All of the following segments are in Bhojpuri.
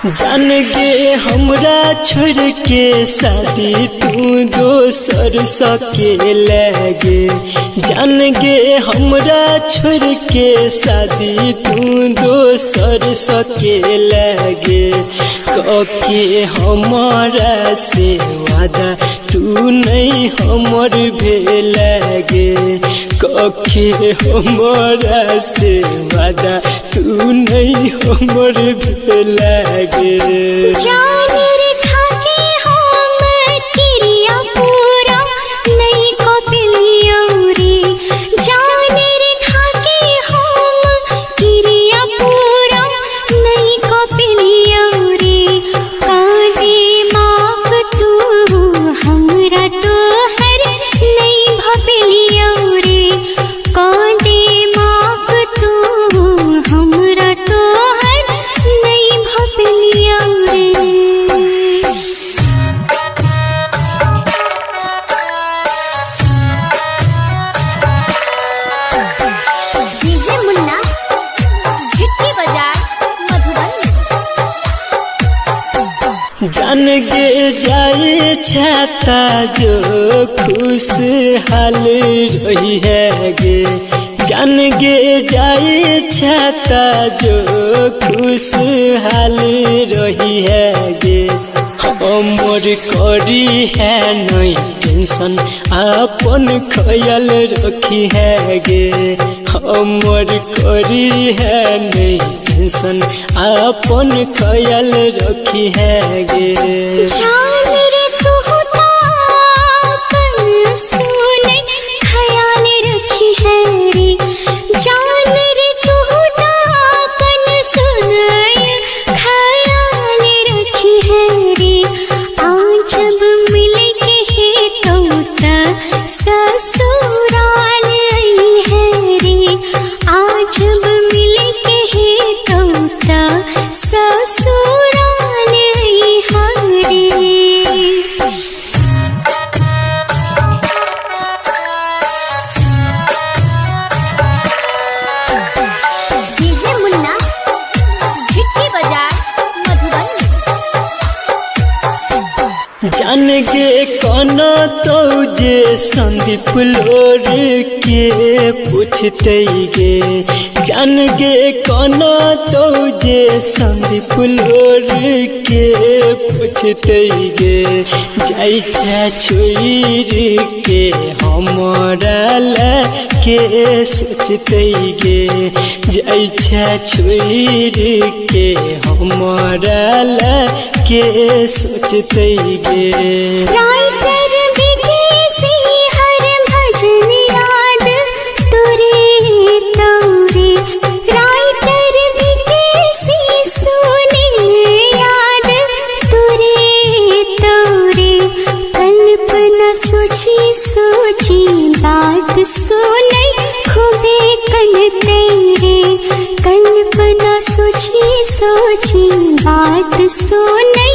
जान गे हमरा छोड़ के शादी तू दोसर सके लगे। जान गे हमरा छोड़ के शादी तू दोसर सके लगे। कके हमारा से वादा तू नहीं हमर भेलगे। कके हमारा से वादा तू नहीं हमर भेलगे। जान रेखा के हम किरिया पूरा नहीं कपिलियो रे। जान रेखा के हम किरिया पूरा नहीं कपिलियो रे। कांदे माफ तू हमरा तो हर नहीं भपिलियो रे। कांदे माफ तू हमरा तो हर नहीं भपिलियो रे। डीजे मुन्ना झिटकी बाजार मधुबनी। जान गे जाए छाता जो खुशहाल रही है गे। जान गे जाए छाता जो खुशहाल रही है गे। हमर करी है नहीं टेंशन अपन ख्याल रखी है गे। हमर करी है नहीं टेंशन अपन ख्याल रखी है गे। जान रे तू ताकन सुने ख्याल रखी है रे। जान रे तू ताकन सुने ख्याल रखी है रे। आज जब मिले के तो ससुराल आई है रे। आज जब मिले के तो ससुराल आई है रे। डीजे मुन्ना झिटकी बाजार मधुबनी। जान गे कौन तो जे संदीप लोर के पूछते गे। जान गे कौन तो जे संदीप लोर के पूछते गे। जाई छा छोड़ के हमरा के सोचते गे। जाई छा छोड़ के हमरा के सोचते गे। राइटर विदेशी हर भजन याद तोरे तोरे। राइटर विदेशी सुने याद तोरे तोरे। कल्पना सोची सोची बात सुने खूबे कल तेरे। कल्पना सोची सोची बात सुने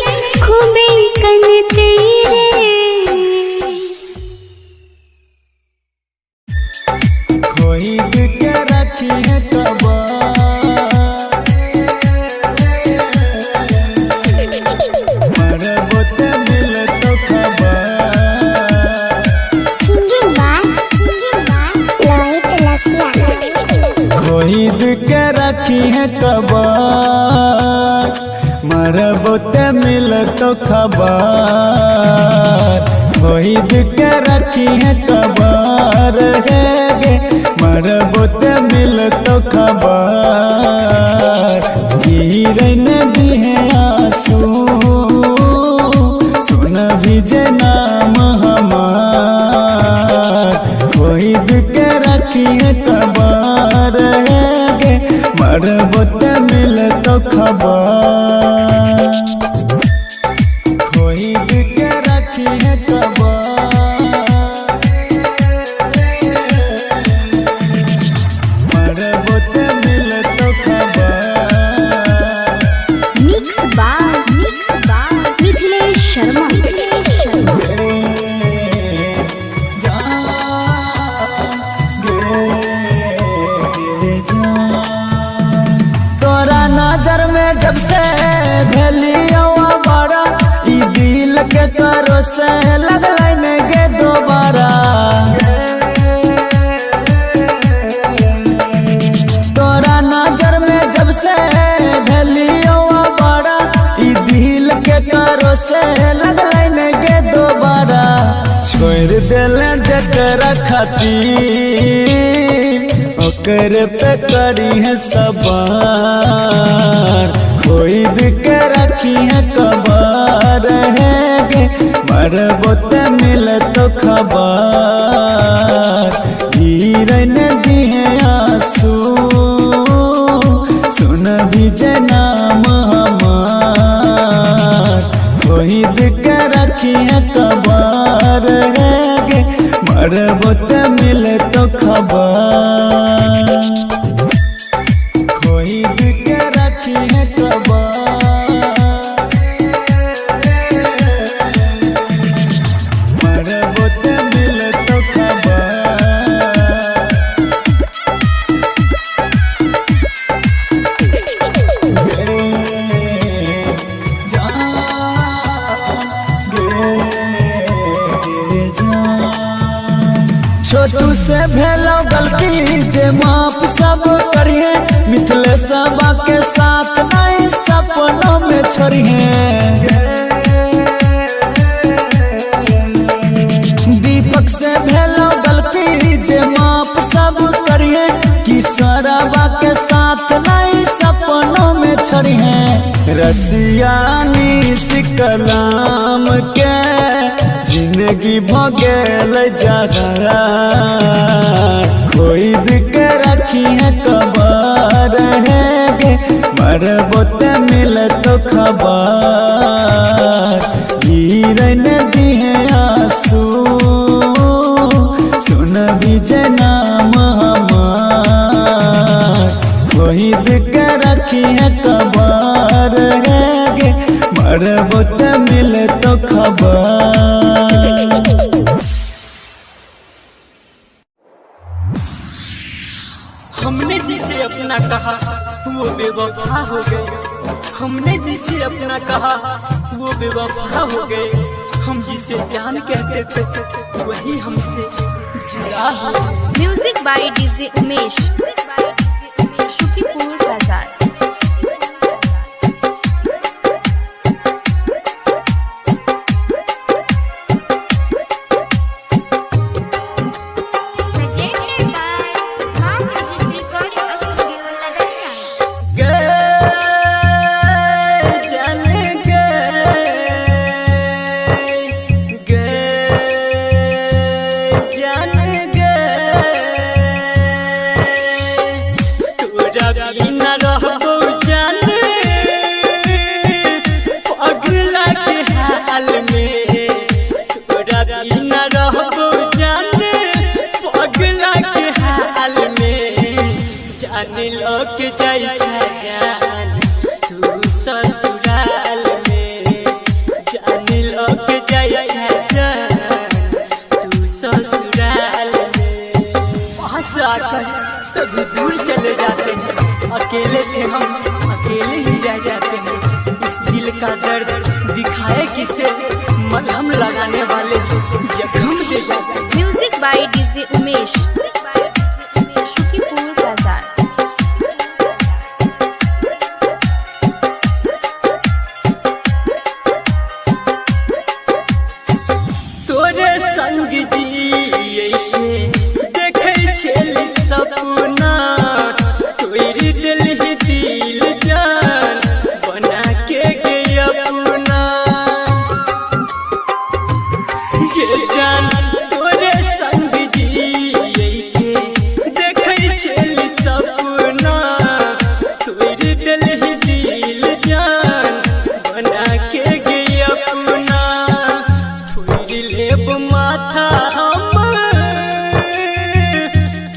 खूबे कल तेरे। कोई के रखी है कबा मरबो ते मिल तो खबर। सिंगिंग बाय लाइट लसिया। कोई के रखी है कबा मरबो ते मिल तो खबर। कोई के रखी है कबर है गे मरबो ते मिल तो खबर। गिरन दी है आंसू सुन भीजे नाम हमार। कोई के रखी है कबर है गे मरबो ते मिल तो खबर। कोई के रखी है कबर मरबो ते मिल तो खबर। Mix by Mithilesh Sharma. तोरा ना नजर में जब से भेलियो बड़ा ई दिल के करो से लगलै ने गे दोबारा तोरा नजर में जब से भेलियो बड़ा ई दिल के करो से लगलै ने गे दोबारा छोड़ देले जकरा खातिर ओकर पे करी है सवार कोई के रखी है कबार है गे मरबो ते मिले तो खबर गिरन दिए आंसू सुन भी जे नाम हमार कोई के रखी है कबार है गे मरबो ते मिले तो खबर कोई के रखी है कबार मरबो ते मिले तो छोटू से भेलो गलती जे माफ सब करिए मिथिलेश के साथ नहीं सपनों में छोड़िए दीपक से भेलो गलती जे माफ सब करिए किशोरबा के साथ नहीं सपनों में छोड़िए रसियानी कलाम के जिंदगी भगेल जगह कोई के रखी है कबार है गे मरबो ते मिले तो खबर गिरन दिए आंसू सुन भी जे नाम हमार कोई के रखी है कबार है गे मरबो ते मिले तो खबर हमने जिसे अपना कहा वो बेवफा हो गए हमने जिसे अपना कहा वो बेवफा हो गए हम जिसे जान कहते थे वही हमसे जुदा हो music by DJ Umesh Shukipur Bazar सभी दूर चले जाते हैं अकेले थे हम अकेले ही रह जाते हैं इस दिल का दर्द दिखाए किसे मलहम लगाने वाले जख्म दे जाते हैं music by DJ Umesh Shukipur Bazar तोरे संग जिए देखे छेली सपना तोरी दिल ही दिल जान बना के गए अपना ये जान तोरे संग जिए देखे छेली सपना तोरी दिल ही दिल जान बना के गए अपना थोड़ी लेब माथा हम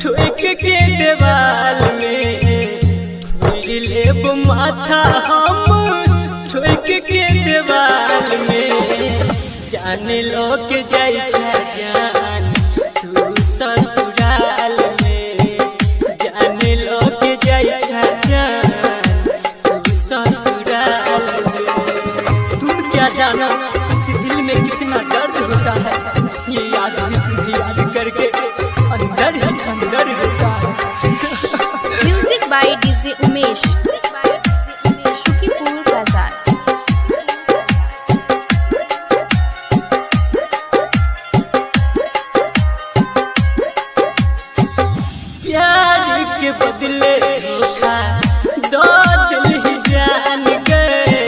ठोक के देवाल में थोड़ी लेब माथा हम ठोक के देवाल में जान लो के जाई जान तू ससुराल में जान लो के जाई जान तू जाना इस दिल में कितना दर्द होता है, ये याद भी तुम्हें याद करके अंदर ही अंदर होता है। Music by DJ Umesh, Shukipur Bazar. प्यार के बदले धोखा दो दिल ही जान गए,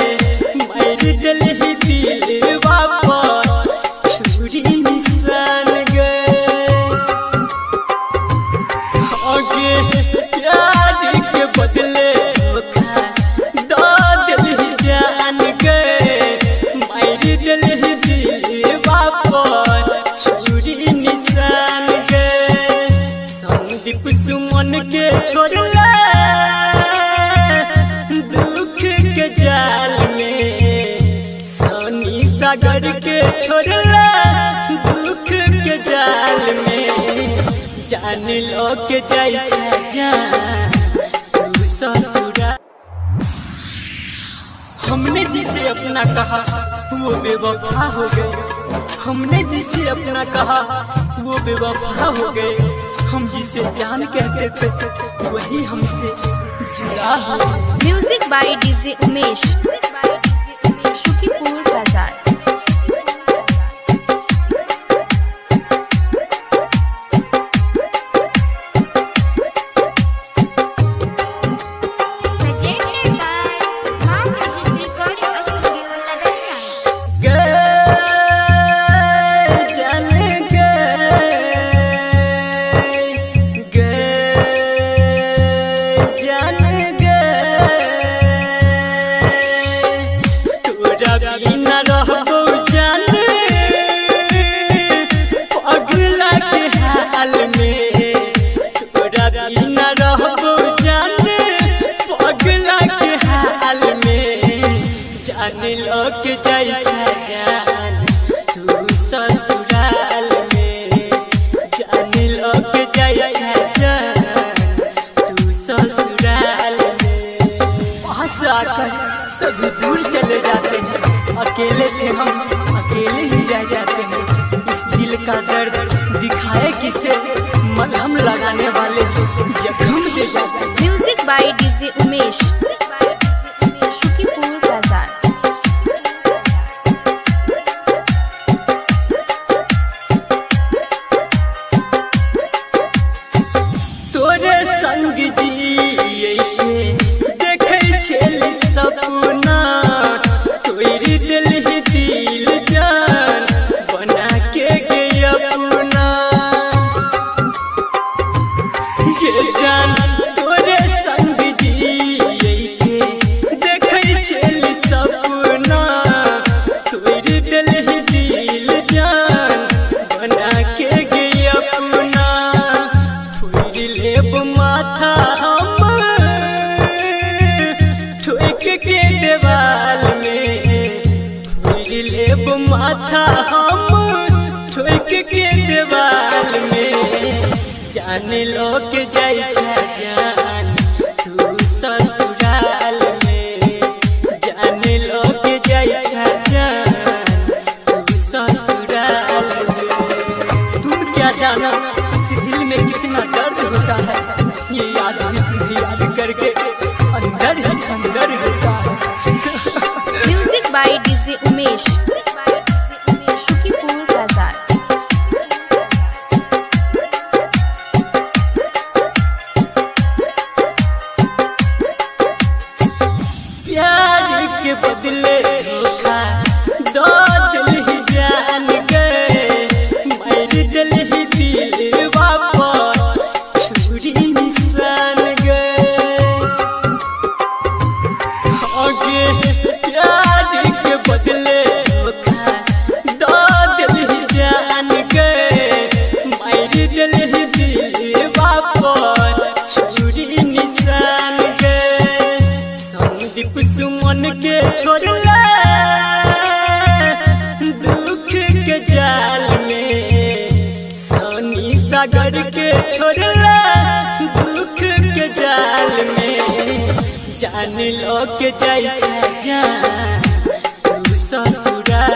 मेरे दिल ही दिल वापस छुरी निशान गए। आगे प्यार के बदले धोखा दो दिल ही जान गए, मेरे दिल ही दिल वापस छुरी निशान गए। संदीप सुमन के छोड़ला दुख के जाल में, सोनी सागर के छोड़ला दुख के जाल में, जान लो के जाई जा तू ससुरा। हमने जिसे अपना कहा वो बेवफा हो गए, हमने जिसे अपना कहा वो बेवफा हो गए। हम जिसे जान कहते थे वही हमसे जुदा हो। Music by DJ Umesh, Shukipur Bazar. लोग जाई जान तू ससुराल में, जान लोग जाई जान तू ससुराल में। पास आकर सभी दूर चले जाते हैं, अकेले थे हम अकेले ही रह जाते हैं। इस दिल का दर्द दिखाए किसे, मलहम लगाने वाले जख्म दे जाते हैं। Music by DJ Umesh, Shukipur Bazar. तोरे संग जिए देखे छेली सपना, तोरी दिल ही दिल जान बना के गई अपना। ये जान तोरे संग जिए देखे छेली सपना, तोरी दिल ही दिल जान बना के गई अपना। लेब माथा हम ठोक के देवाल में, लेब माथा हम ठोक के देवाल में, जान लो के जाई जान तू ससुराल में, जान लो के जाई जान तू ससुराल में। तुम क्या जाना इस दिल में कितना दर्द होता है, ये याद भी तुम्हें याद करके अंदर ही अंदर होता है। Music by DJ Umesh, Shukipur Bazar. प्यार के बदले धोखा दो दिल ही जान गए, मेरे दिल ही दिल वापस छुरी निशान गए। आगे प्यार के बदले धोखा दो दिल ही जान गए, मेरे दिल ही दिल वापस छुरी निशान गए। संदीप सुमन के छोड़ला दुख के जाल में, सोनी सागर के छोड़ला दुख के जाल में, जान लो के जाई जा तू ससुराल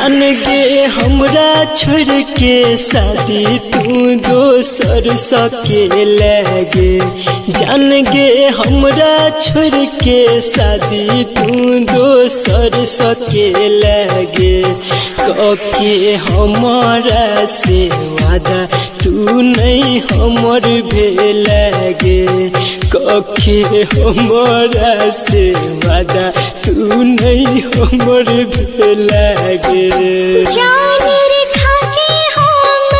जान गे हमरा छोड़ के शादी तू दोसर सके लगे। जान गे हमरा छोड़ के शादी तू दोसर सके लगे। कके हमारा से वादा तू नहीं हमर भेलगे। कके हमारा से वादा तू नहीं हमर भेलगे। जान रे खाके हम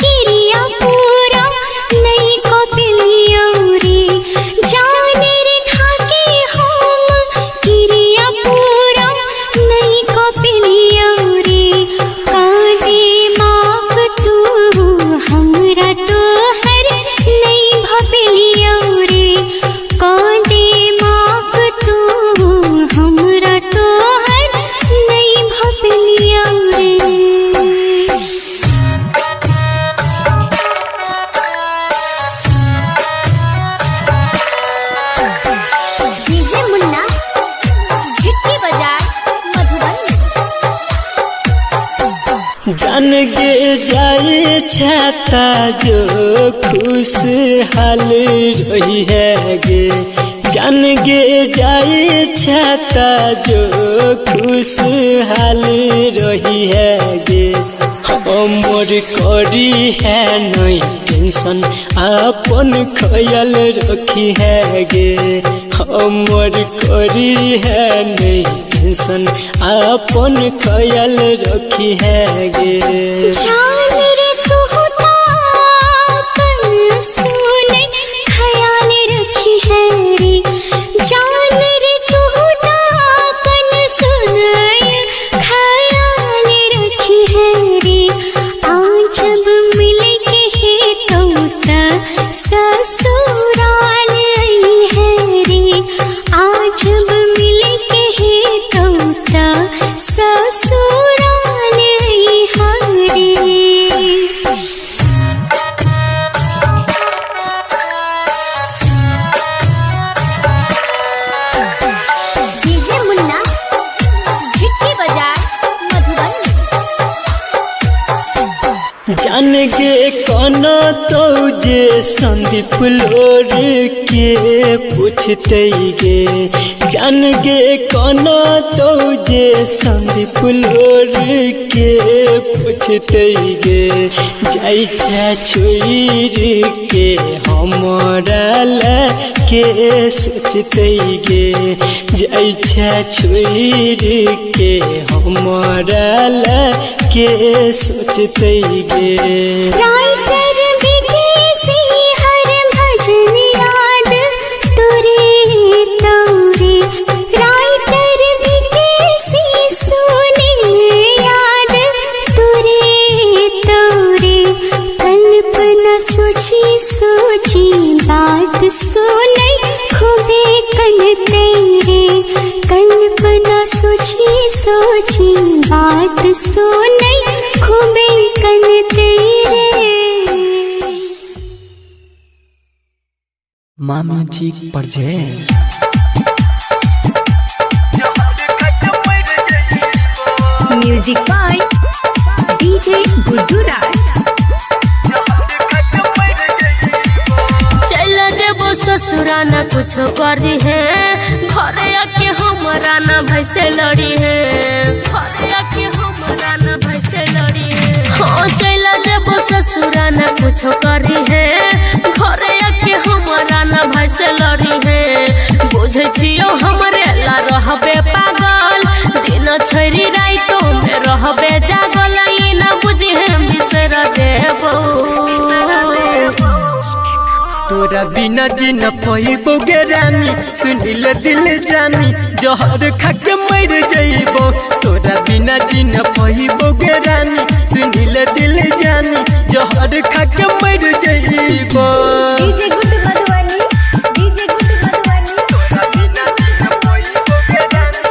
किरिया पूरा नहीं कपिलियो रे। जान रे खाके हम किरिया पूरा नहीं कपिलियो रे। कांदे माफ तू हमरा तो हर नहीं भपिलियो रे। कांदे माफ तू हमरा तो हर नहीं भपिलियो रे। डीजे मुन्ना झिटकी बाजार मधुबनी। जान गे जाए छाता जो खुशहाल रही है गे। जान गे जाए छाता जो खुशहाल रही है गे। हमर करी है नहीं टेंशन अपन ख्याल रखी है गे। हमर करी है नहीं टेंशन अपन ख्याल रखी है गे। जान रे तू ताकन सुने ख्याल रखी है रे। जान रे तू ताकन सुने ख्याल रखी है रे। आज जब मिले के है तो ससुराल आई है रे। आज जब मिले के है तो ससुराल आई है रे। डीजे मुन्ना झिटकी बाजार मधुबनी। जान गे कौन तो जे संदीप लोर के पूछते गे। जान गे कौन तो जे संदीप लोर के पूछते गे। जाई छा छोड़ के हमारा के सोचते गे। जाई छा छोड़ के हमारा के सोचते गे। राइटर विदेशी हर भजन याद तुरे तोरे। राइटर विदेशी सुने याद तुरे तोरे। कल्पना सोची सोची बात सुने खूबे कल तेरे। कल्पना सोची सोची बात सुने खूबे कल तेरे। मामा जी project. Music by DJ Guddu Raj. चल जेबो ससुरा न कुछो करी है। घरे आके हमरा न भैसे लड़ी है। घरे आके हमरा न भैसे लड़ी है। हाँ चल जेबो ससुरा न कुछो करी है। घरे आके हमरा न भैसे लड़ी है। बुझे छियो हमरे ला रहबे पागल। दिन छोरी राइतो में रहबे जागल। ई न बुझी हम बिसर जेबो। तोरा बिना जी न पैबो गे रानी। सुनिल दिल जानी जहर खाके मर जइबो। तोरा बिना जी न पैबो गे रानी। सुनिल दिल जानी जहर खाके मर जइबो। डीजे गुड्डू मधुबनी। डीजे गुड्डू मधुबनी। तोरा बिना जी न पैबो गे रानी।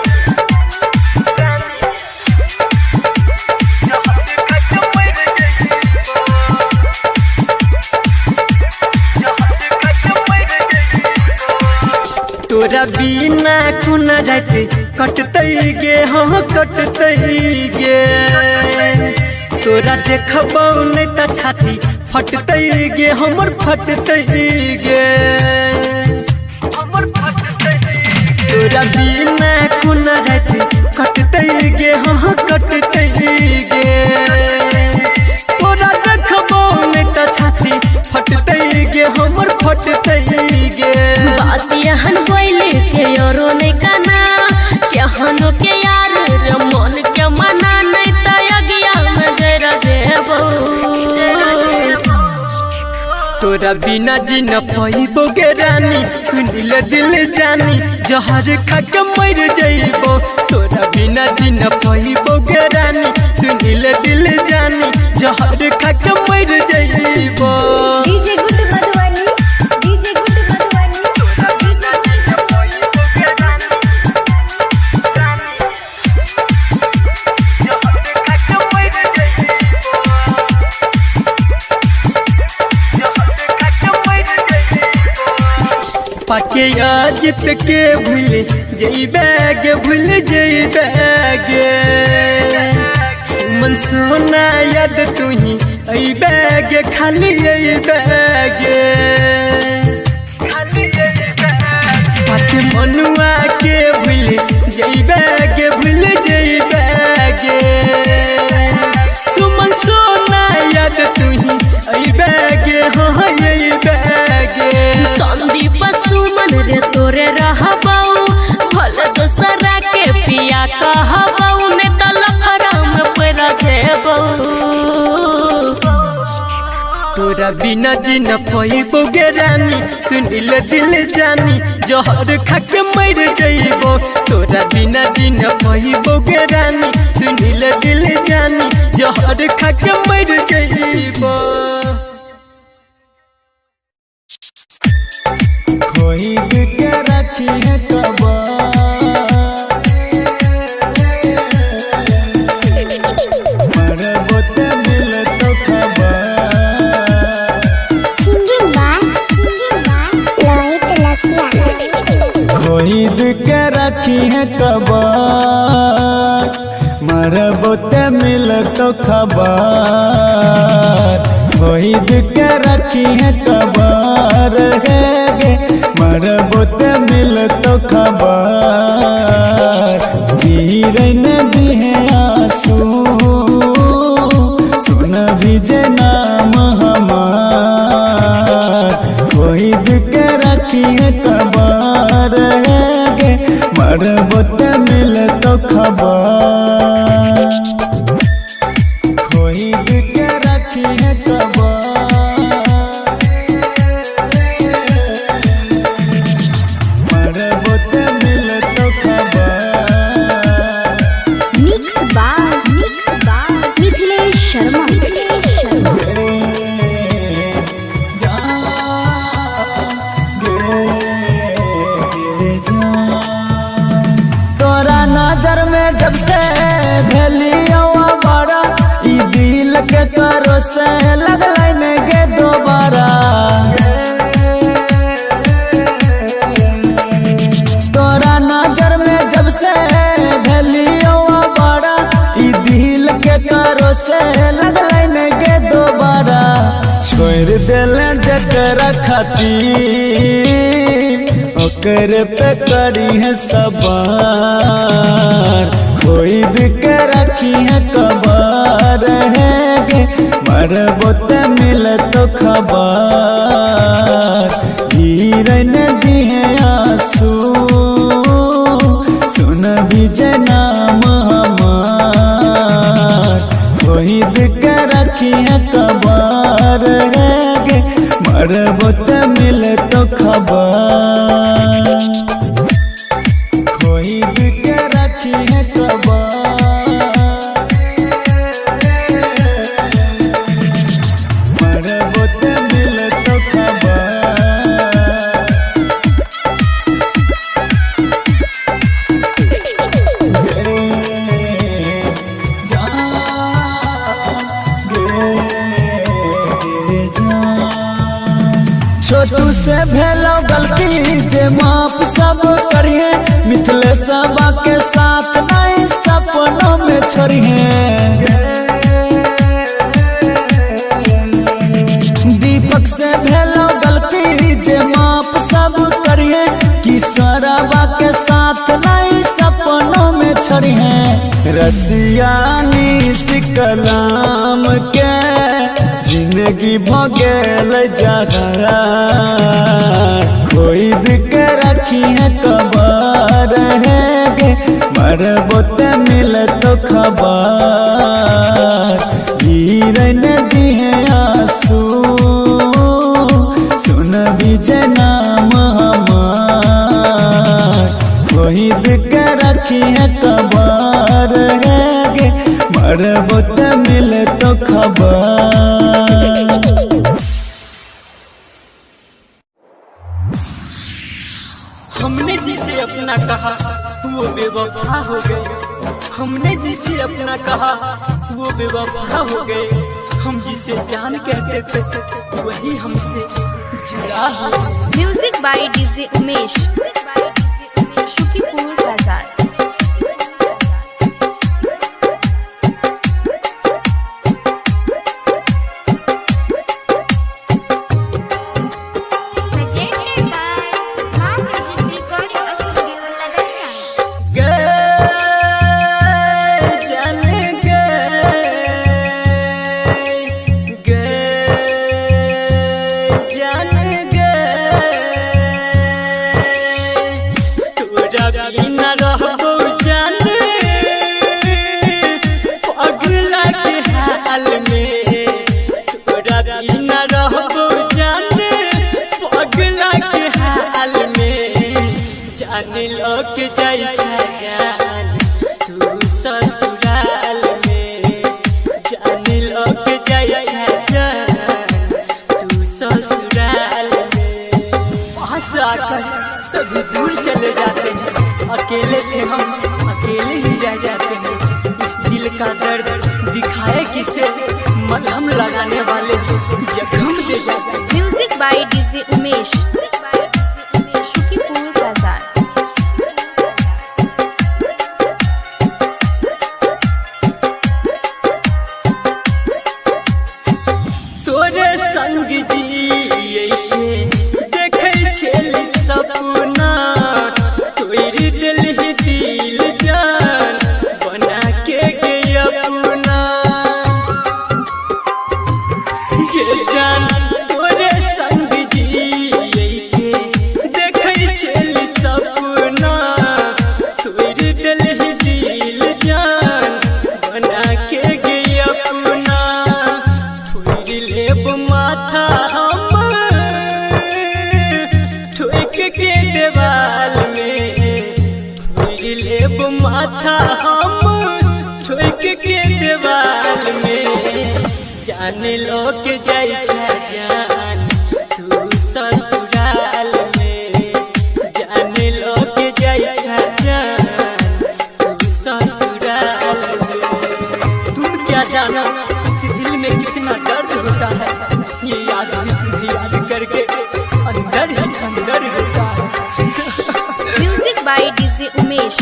जहर खाके मर जइबो। तोरा तोरा बिना कुन रात कटतै गे हाँ कटतै गे तोरा देखबौ नहीं त छाती फटतै गे हमर फटतै गे तोरा बिना कुन रात कटतै गे हाँ कटतै गे तोरा देखबौ नहीं त छाती फटतै गे हमर फटतै गे बात यहन बोले के औरो नहीं काना केहनो के यार रे मन के मना नहीं त अगिया में जरा जेबो तोरा बिना जी न पैबो गे रानी सुनिल दिल जानी जहर खा के मर जइबो तोरा बिना जी न पैबो गे रानी सुनिल दिल जानी जहर खा के मर जइबो DJ good Madhubani DJ good Madhubani पाके आजित के भूल जइबे गे भूल जइबे गे सुमन सोना याद तुही अइबे गे खाली अइबे गे पाके मनुआ के भूल जइबे गे भूल जइबे गे सुमन सोना याद तुही अइबे गे हाँ अइबे गे संदीप सुमन रे तोरे रहबौ भले दोसरा के पिया कहबौ ने त लफड़ा में पड़ जेबौ तोरा बिना जी न पैबो गे रानी सुनिल दिल जानी जहर खा के मर जइबो तोरा बिना जी न पैबो गे रानी सुनिल दिल जानी जहर खा के मर जइबो खोई के रखी है कबा मरबो ते मिल तो खबर सिंगिंग बाय लोहित लसिया खोई के रखी है कबा मरबो ते मिल तो खबर खोई के रखी है कबर है गे मरबो ते मिल तो खबर गिरन दी है आंसू सुन विजय नाम हमार कोई के रखी है कबर है गे मरबो ते मिल तो खबर कोई के रखी है कबर मरबो ते मिल तो खबर मिक्स बाय मिथिलेश शर्मा तोरा नजर में जब से भेलियो बड़ा ई दिल के करो से लगलै ने गे दोबारा तोरा नजर में जब से भेलियो बड़ा ई दिल के करो से लगलै ने गे दोबारा छोड़ देले जकरा खातिर ओकर पे करी है सवार कोई भी के रखी है कबर है गे मरबो ते मिल तो खबर गिरन दी है आंसू सुन विजय नाम हमार कोई भी के रखी है कबर है गे मरबो ते मिल तो खबर कोई भी के रखी है कबर मरबो ते मिल तो छोटू से भेलो गलती जे माफ सब कर सरबा के साथ नहीं सपनों में छोड़िए। दीपक से भेलो गलती जे माफ सब करिए कि सरबा के साथ नहीं सपनों में छोड़िए। रसियानी कलाम के जिंदगी भगेल जगह कोई के रखी है कबर है गे मरबो ते मिल तो खबर गिरन दिहे आंसू सुन विजय नाम हमार कोई के रखी है कबर है गे मरबो ते मिल तो खबर। हमने जिसे अपना कहा वो बेवफा हो गए। हमने जिसे अपना कहा वो बेवफा हो गए। हम जिसे जान कहते थे वही हमसे जुदा हो गए। Music by DJ Umesh, Shukipur Bazar. सभी दूर चले जाते हैं, अकेले थे हम अकेले ही रह जाते हैं। इस दिल का दर्द दिखाए किसे, मलहम लगाने वाले जख्म दे जाते हैं। Music by DJ Umesh, Shukipur Bazar. तोरे संग जिए देखे छेली सपना तोरी दिल ही दिल जान बना के गए अपना ये जान। तोरे संग जिए देखे छेली सपना तोरी दिल ही दिल जान बना के गए अपना। थोड़ी लेब माथा हम ठोक के देवाल में, थोड़ी लेब माथा हम ठोक के देवाल में। जान लो के जाई जान तू ससुराल में, जान लो के जाई जान तू ससुराल में। तुम क्या जाना इस दिल में कितना दर्द होता है, ये याद भी तुम्हें याद करके अंदर ही अंदर होता है। Music by DJ Umesh,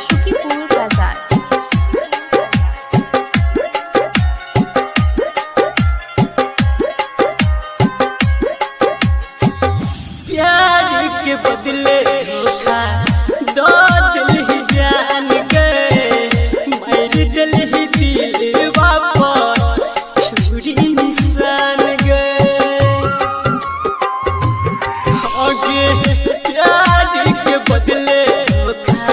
Shukipur Bazar. प्यार के बदले धोखा दो दिल ही जान गए, मेरे दिल ही दिल वापस छुरी निशान गए। आगे प्यार के बदले धोखा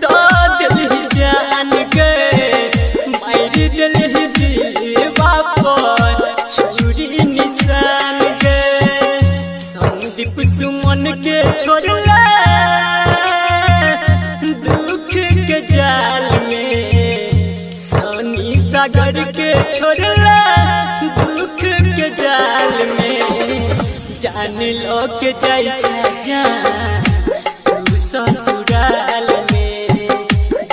दो दिल ही जान गए, मेरे दिल ही दिल वापस छुरी निशान गए। संदीप सुमन के छोड़ला दुख के जाल में, सोनी सागर के छोड़ला दुख के जाल में। जान लो के जाई जान तू ससुराल में,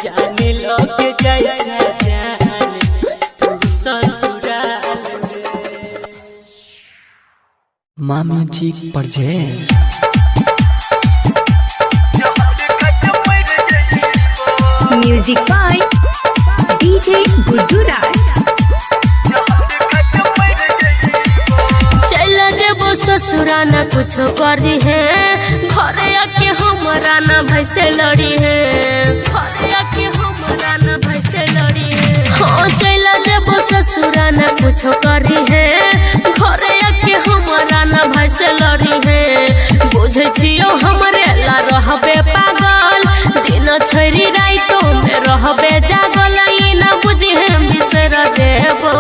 जान लो के जाई जान तू ससुराल में। मामी जी पर जे Music by DJ Guddu Raj. चल जेबो ससुरा न कुछ करी है, घरे आके हमारा न भैसे लड़ी है, घरे आके हमारा न भैसे लड़ी है। हाँ चल जेबो ससुरा न कुछ करी है, घरे आके हमारा न भैसे लड़ी है। बुझे छियो हमरे ला रहबे पागल, दिन छोरी राइतो में रहबे जागल, ई न बुझी हम बिसर जेबो।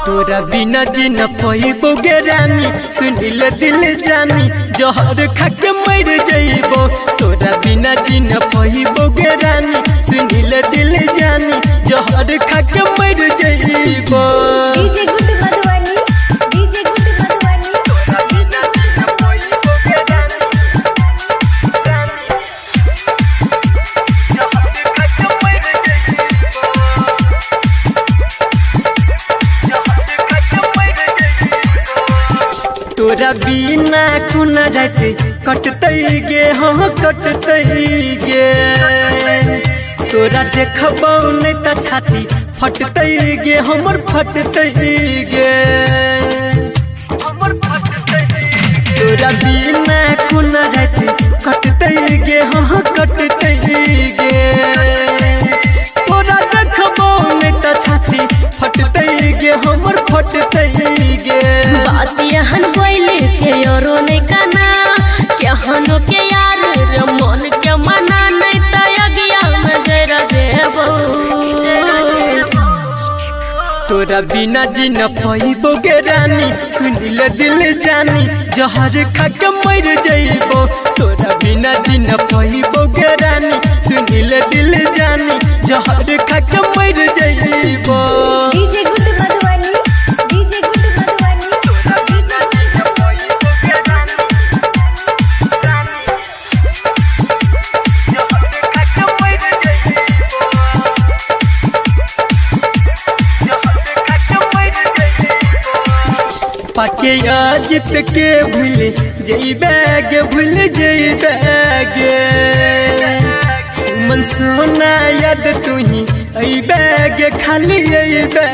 तोरा बिना जिन पइबो गे रानी, सुनिल दिल जानी जहर खाके मर जइबो। तोरा बिना जिन पइबो गे रानी, सुनिल दिल जानी जहर खाके मर जइबो। DJ Guddu Madhubani, DJ Guddu Madhubani, DJ Guddu Madhubani. तोरा बिना कुन रात कटतै गे, हाँ कटतै गे। तोरा देखबौ नहीं त छाती फटतै गे, हमर फटतै गे। तोरा बिना कुन रात कटतै गे, हाँ कटतै गे। तोरा देखबौ नहीं त छाती फटतै गे, हमर फटतै गे। बात यहन बोले के यारो नहीं काना, केहनो के यार रे मन के मना नहीं त अगिया में जरा जेबो। तोरा बिना जिन पइबो गे रानी, सुनिल दिल जानी जहर खाके मर जइबो। तोरा बिना जिन पइबो गे रानी, सुनिल दिल जानी जहर खाके मर जइबो। DJ Guddu Madhubani, DJ Guddu Madhubani, DJ Guddu Madhubani. पाके अजित के भूल जइबे गे, भूल जइबे गे। सुमन सोना याद तुही अइबे गे, खाली अइबे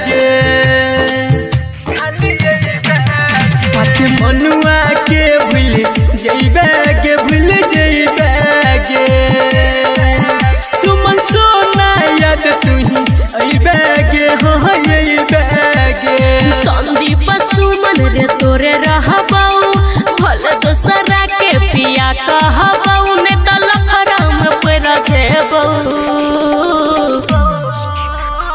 गे। पाके मनुआ के भूल जइबे गे, भूल जइबे गे। सुमन सोना याद तुही अइबे गे, हाँ अइबे गे। संदीप सुमन रे तोरे रहबौ, भल दोसरा के पिया कहबौ, ने त लखराम पर जेबौ।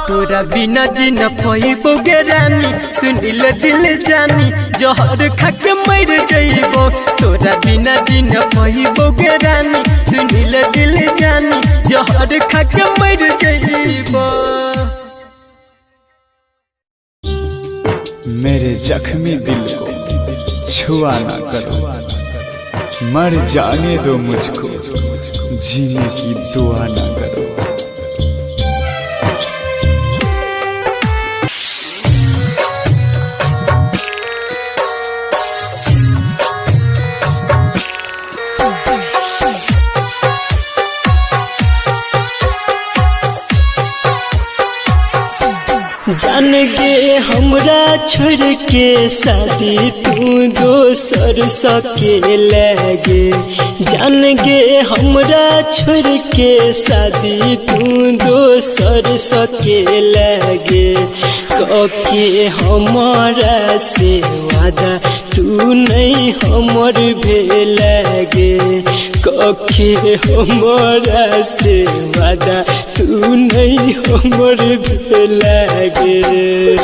तोरा बिना जिन पइबो गे रानी, सुनिल दिल जानी जहर खाके मर जइबो। तोरा बिना जिन पइबो गे रानी, सुनिल दिल जानी जहर खाके मर जइबो। मेरे जख्मी दिल को छुआ ना करो, मर जाने दो मुझको, जीने की दुआ ना करो। जान गे हमरा छोड़ के शादी तू दोसर सके लगे। जान गे हमरा छोड़ के शादी तू दोसर सके लगे। कके हमारा से वादा तू नहीं हमर भेलगे। कके हमारा से वादा तू नहीं हमर भेलगे।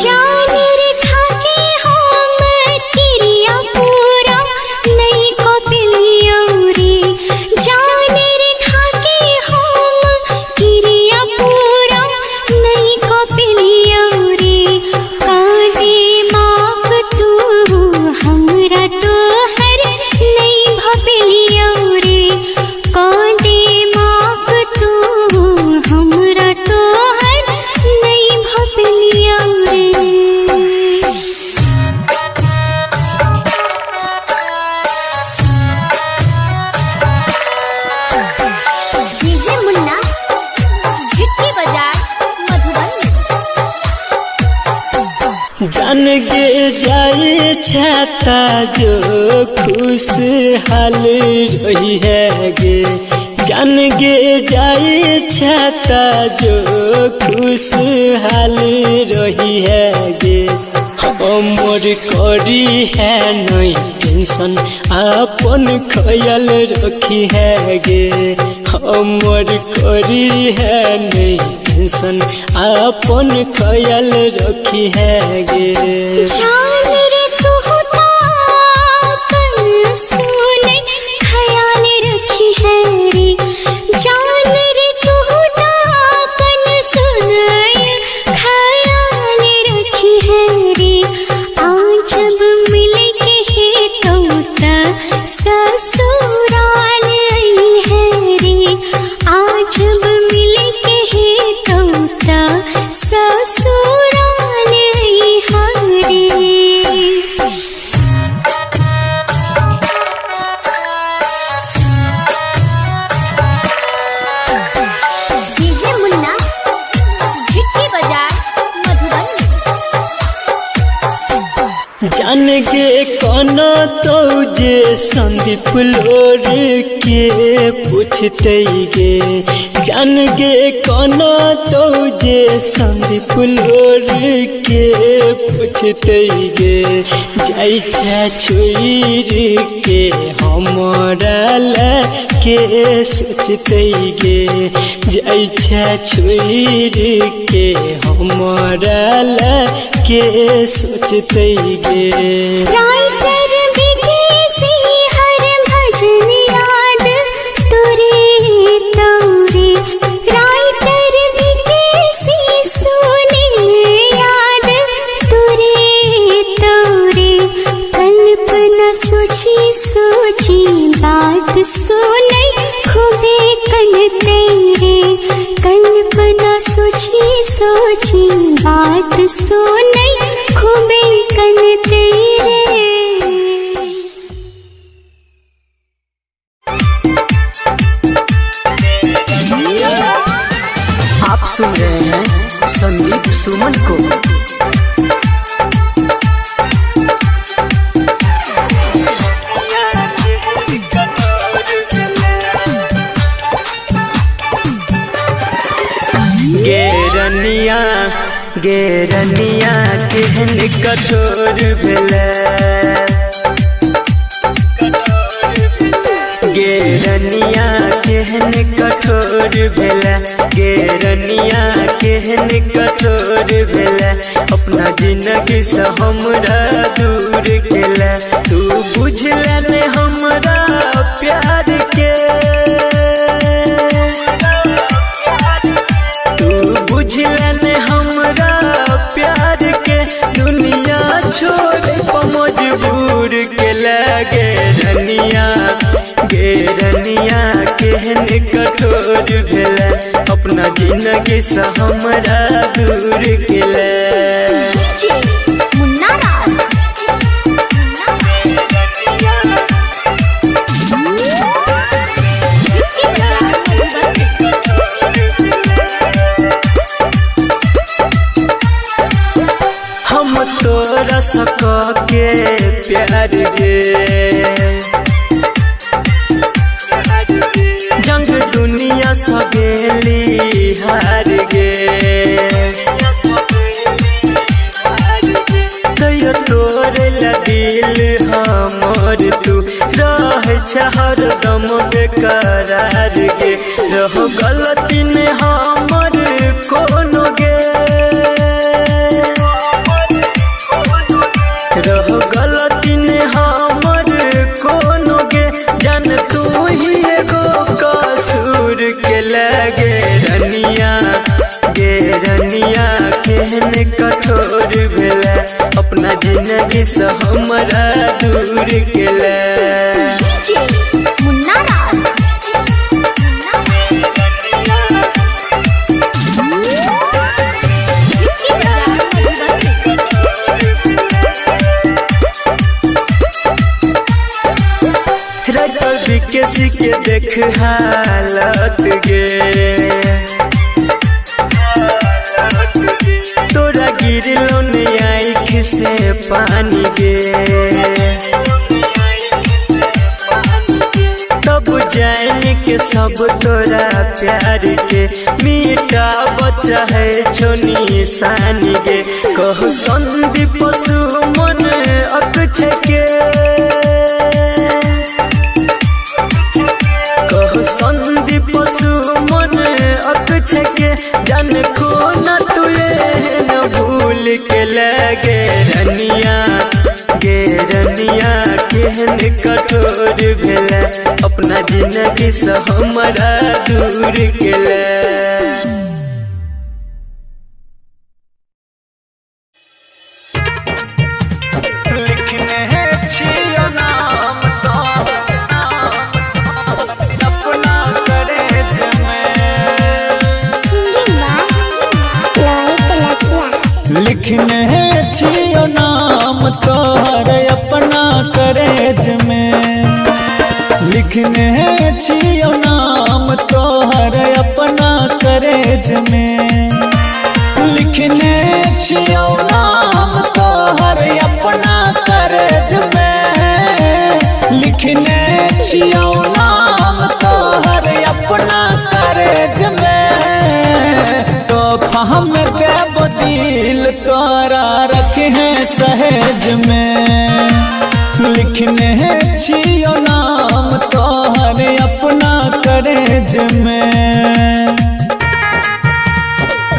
जान रेखा के हम किरिया पूरा नहीं को पिलियौरी। जान रेखा के हम किरिया पूरा नहीं को पिलियौरी। कादे माफ तू हमरा तो हर नहीं भपिलियौरी। कादे माफ तू हमरा तो हर नहीं भपिलियौरी। जान गे जाए छाता जो खुशहाल रही है गे, जान गे जाए छाता जो खुशहाल रही है गे। हमर करी है नहीं टेंशन अपन ख्याल रखी है गे, हमर करी है नहीं टेंशन अपन ख्याल रखी है गे। जान रे तू कल सुने ख्याल रखी है रे, जान रे तू कल सुने ख्याल रखी है रे। आज जब मिले के है तोता ससुराल आई है रे, आज जब मिले के है तोता ससुराल आई है रे। डीजे मुन्ना झिट्टी बाजार मधुबनी। जान गे कौनो तो जे संदीप लोर के पूछते गे, जान गे कौनो तो जे संदीप लोर के पूछते गे। जाई छा छोड़ के हमरा ला के सोचते गे, जाई छा छोड़ के हमरा ला के सोचते गे। राइटर विदेशी हर भजन याद तुरे तोरे, राइटर विदेशी सुने याद तुरे तोरे। कल्पना सोची सोची बात सुने खूबे कल तेरे, कल्पना सोची सोची बात सुने खूबे कल तेरे। आप सुन रहे हैं संदीप सुमन को। गेरनिया गेरनिया केहन कठोर भेलै, गेरनिया केहन कठोर भेलै, गेरनिया केहन कठोर भेलै। अपना जिंदगी से हमरा दूर केला, तू बुझले ने हमरा प्यार के, तू बुझले ने हमरा प्यार के। दुनिया छोड़ पर मजबूर के लगे रनिया, गेरनिया केहन कठोर भेलै। अपना जिंदगी से हमरा दूर केला। मुन्ना राज झिट्टी बाजार मधुबनी। हम तोरा सक के प्यार गे, जंग दुनिया सगेली हार गे। तैयो तोरे ला दिल हमर तू रह हरदम बेकरार गे। रह गलती ने हमर कोनो गे, रह गलती ने हमर कोनो गे। जान तू ही एगो कसूर के लगे रनिया, गेरनिया केहन कठोर भेलै। अपना जिंदगी से हमरा दूर केला। मुन्ना राज झिट्टी बाजार मधुबनी। राइटर विकेसी के देख हालत गे, तोरा गिरलो ने आँख से पानी गे, तब जान के सब तोरा प्यार के मीठा बच्चा है छोनी सानी गे। कहो संदीप सुमन अक्षय के, कहो संदीप सुमन अक्षय के, जान को न तुए न भूल के लगे रनिया गे रनिया केहन कठोर भेला, अपना जिंदगी से हमरा दूर गेला। सिंगिंग लिखने छियो नाम तोहर अपना करेज में, लिखने छियो नाम तोहर अपना करेज में, लिखने छियो नाम तोहर अपना करेज में, लिखने छियो नाम तोहर अपना करेज में। तो हम देव दिल तोरा रखे हैं सहेज में, लिखने छियो नाम तोहर अपना करेज में,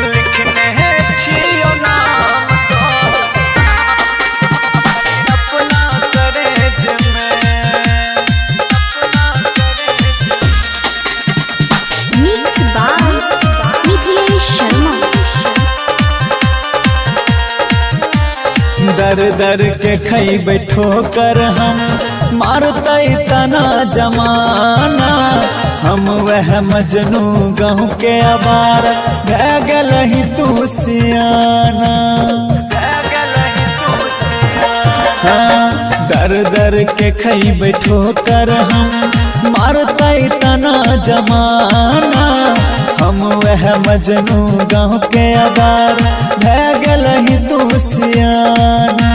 लिखने छियो नाम तोहर अपना करेज में, अपना करेज में। Mix by Mithilesh Sharma. दर दर के खई बैठो कर हम मारते तना जमाना, हम वह मजनू गहूँ के अबार भै गलही तू सियाना, हाँ दर दर के खई बैठो कर हम मारते तना जमाना, हम वह मजनू गाँव के अबार भै गलही तू सियाना।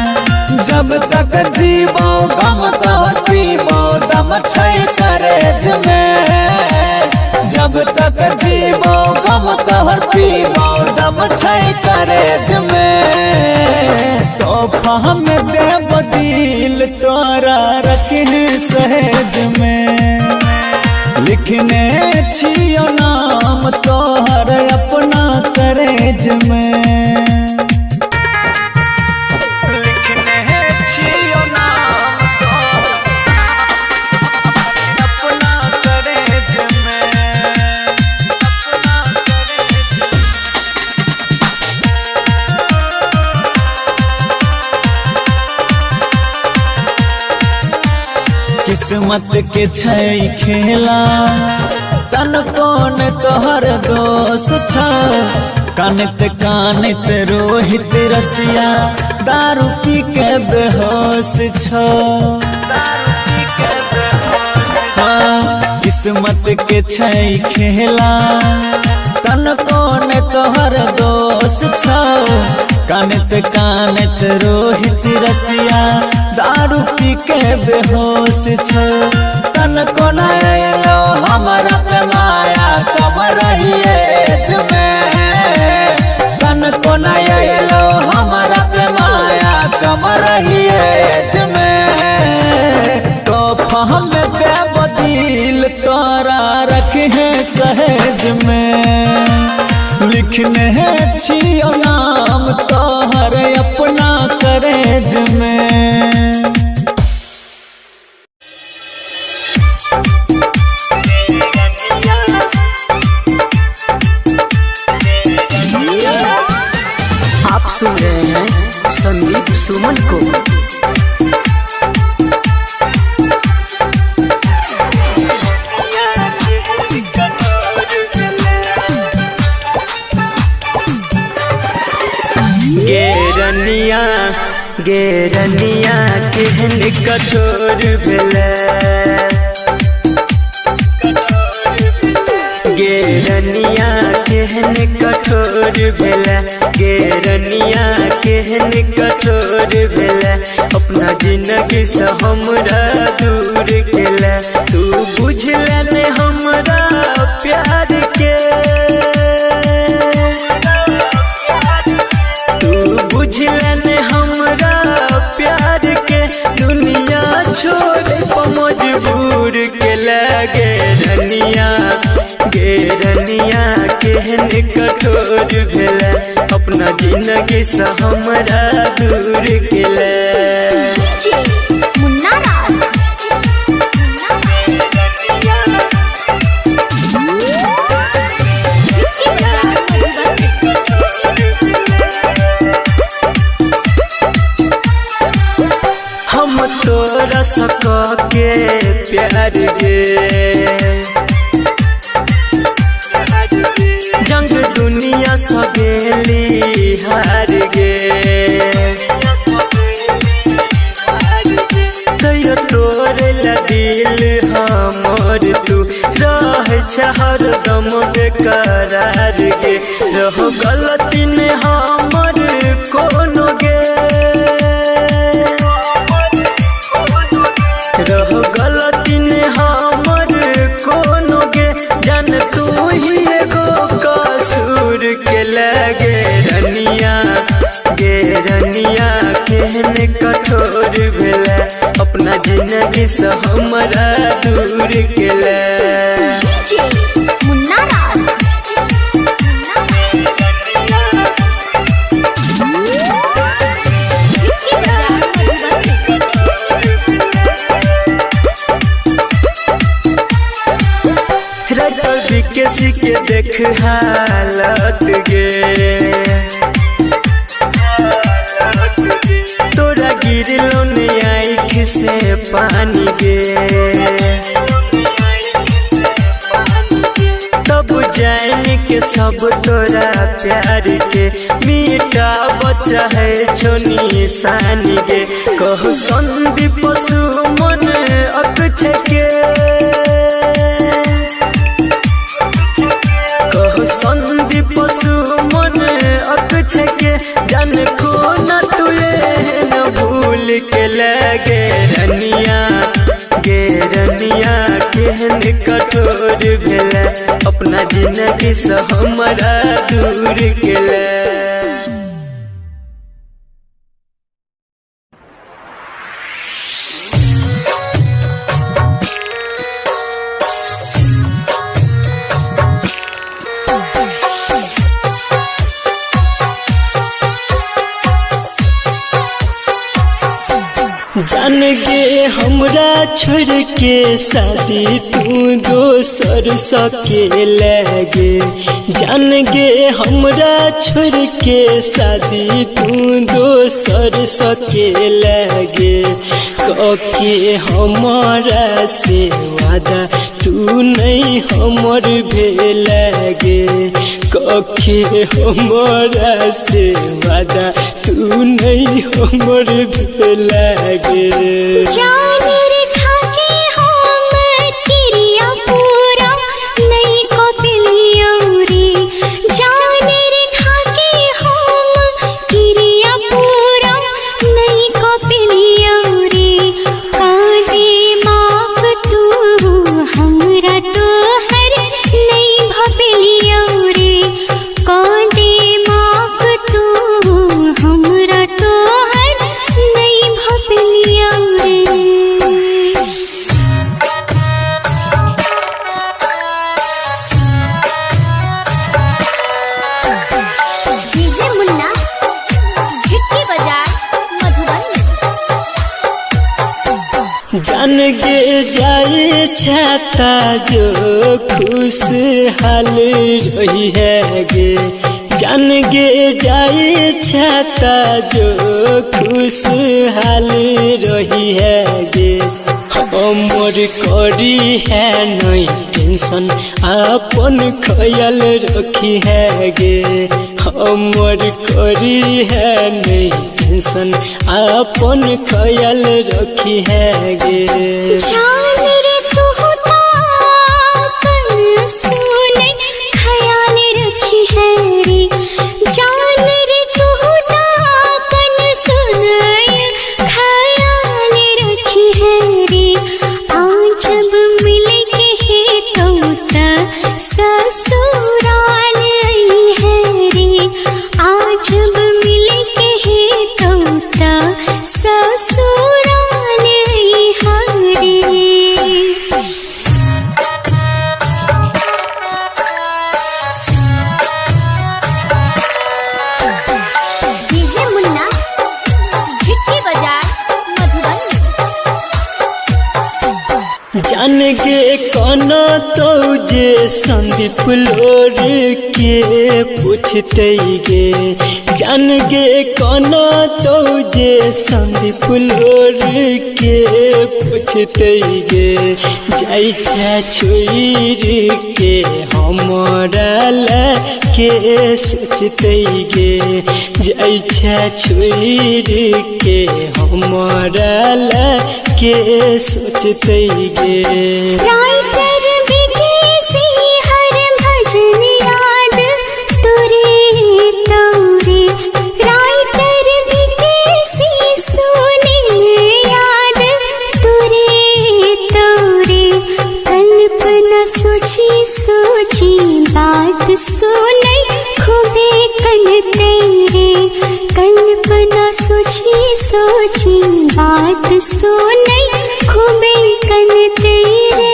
जब तक जीवो गम तोहर पीबो दम छै करेज में, जब तक जीवो गम तोहर पीबो दम छै करेज में। तो हम देव दिल तोरा रखने सहेज में, लिखने छियो नाम तोहर अपना करेज में, लिखने छियो नाम तोहर अपना करेज में, अपना करेज में। किस्मत के छै खेला तन कौन तोहर दोष छ, कानित कानित रोहित रसिया दारू पी के बेहोश छ, हाँ किस्मत के छै खेला तन कौन तोहर दोष छ, कानित कानित रोहित रसिया दारू पी के बेहोश छ। तन को नैलो हमरा पे माया कम रहिए में, तन को नैलो हमरा पे माया कम रहिए में। तो हम देव दिल तोरा रखे हैं सहेज में, लिखने छियो नाम तोहर अपना करेज में। आप सुन रहे हैं संदीप सुमन को। गेरनिया केहन कठोर भेलै, गेरनिया केहन कठोर भेला गे रनिया केहन कठोर भेला अपना जिंदगी से हमरा दूर केला तू बुझला ने हमरा प्यार के तू बुझला ने हमरा प्यार के दुनिया छोड़ प मजबूर के लगे रनिया केहन कठोर भेला अपना जिंदगी से हमरा दूर केला मुन्ना राज हम तोरा सक के प्यार गे जंग दुनिया सगेली हार गे तैयो तोरे ला दिल हमर तू रह हरदम बेकरार गे रहो गलती ने हमर कोनो गे रहो गलती ने हमर कोनो गे जान तू ही एगो कसूर के लगे रनिया केहन कठोर भेला अपना जिंदगी से हमरा दूर केला मुन्ना राज किसी के देख हालत गे तोरा गिरलो ने आँख से पानी गे तब जान के सब तोरा प्यार के मीठा बच्चा है छोनी सानी गे कहो संदीप सुमन अक्षय के कहो संदीप सुमन अक्षय के जान को न तुए न भूल के लगे रनिया केहन कठोर भेला अपना जिंदगी से हमरा दूर केला जान गे हमरा छोड़ के शादी तू दोसर सके लगे जान गे हमरा छोड़ के शादी तू दोसर सके लगे कके हमारा से वादा तू नहीं हमर भेलगे कके हमारा से वादा तू नहीं हमर भेलगे जान रे खाके हम किरिया पूरा नहीं को पिलियौरी जान रे खाके हम किरिया पूरा नहीं को पिलियौरी कांदे माफ तू हमरा तो हर नहीं भपिलियौरी कांदे माफ तू हमरा तो हर नहीं भपिलियौरी डीजे मुन्ना झिटकी बाजार मधुबनी जान गे जाए छाता जो खुशहाल रही है गे जान गे जाए छाता जो खुशहाल रही है गे हमर करी है नहीं टेंशन अपन ख्याल रखी है गे हमर करी है नहीं टेंशन अपन ख्याल रखी है गे जान रे तू होता कर सुने ख्याल रखी जान गे कौन तो जे संदीप लोर के पूछते गे जान गे कौन तो जे संदीप लोर के पूछते गे जाई छा छोड़ के हमरा के सोचते गे जाई छा छोड़ के हमरा के सोचते गे राइटर विदेशी हर भजन याद तुरे तोरे राइटर विदेशी सुने याद तुरे तोरे कल्पना सोची सोची बात सुने खूबे कल तेरे कल्पना सोची सोची बात सुने खूबे कल तेरे